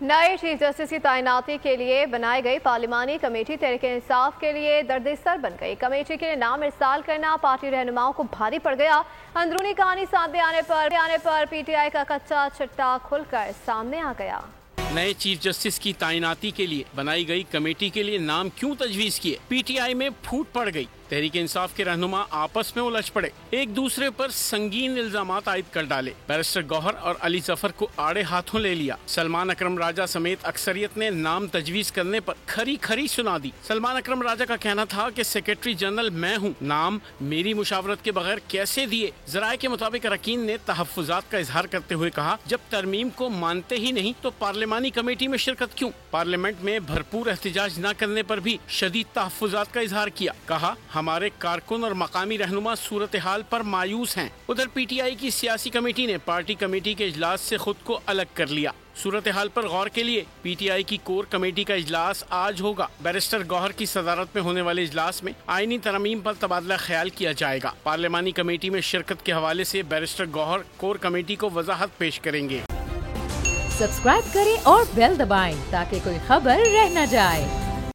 نئے chief justice کی تعیناتی کے لیے بنائی گئی پارلیمانی کمیٹی تحریک انصاف کے لیے درد سر بن گئی۔ کمیٹی کے لیے نام ارسال کرنا پارٹی رہنماؤں کو بھاری پڑ گیا۔ اندرونی کہانی سامنے آنے پر پی ٹی آئی کا کچا چٹا کھل کر سامنے آ گیا۔ نئے چیف جسٹس کی تعیناتی کے لیے بنائی گئی کمیٹی کے لیے نام کیوں تجویز کیے؟ پی ٹی آئی میں پھوٹ پڑ گئی۔ تحریک انصاف کے رہنما آپس میں الجھ پڑے، ایک دوسرے پر سنگین الزامات عائد کر ڈالے۔ بیرسٹر گوہر اور علی ظفر کو آڑے ہاتھوں لے لیا۔ سلمان اکرم راجہ سمیت اکثریت نے نام تجویز کرنے پر کھری سنا دی۔ سلمان اکرم راجہ کا کہنا تھا کہ سیکرٹری جنرل میں ہوں، نام میری مشاورت کے بغیر کیسے دیے؟ ذرائع کے مطابق اراکین نے تحفظات کا اظہار کرتے ہوئے کہا، جب ترمیم کو مانتے ہی نہیں تو پارلیمانی کمیٹی میں شرکت کیوں؟ پارلیمنٹ میں بھرپور احتجاج نہ کرنے پر بھی شدید تحفظات کا اظہار کیا۔ کہا، ہمارے کارکن اور مقامی رہنما صورتحال پر مایوس ہیں۔ ادھر پی ٹی آئی کی سیاسی کمیٹی نے پارٹی کمیٹی کے اجلاس سے خود کو الگ کر لیا۔ صورتحال پر غور کے لیے پی ٹی آئی کی کور کمیٹی کا اجلاس آج ہوگا۔ بیرسٹر گوہر کی صدارت میں ہونے والے اجلاس میں آئینی ترمیم پر تبادلہ خیال کیا جائے گا۔ پارلیمانی کمیٹی میں شرکت کے حوالے سے بیرسٹر گوہر کور کمیٹی کو وضاحت پیش کریں گے۔ سبسکرائب کریں اور بیل دبائیں تاکہ کوئی خبر رہ نہ جائے۔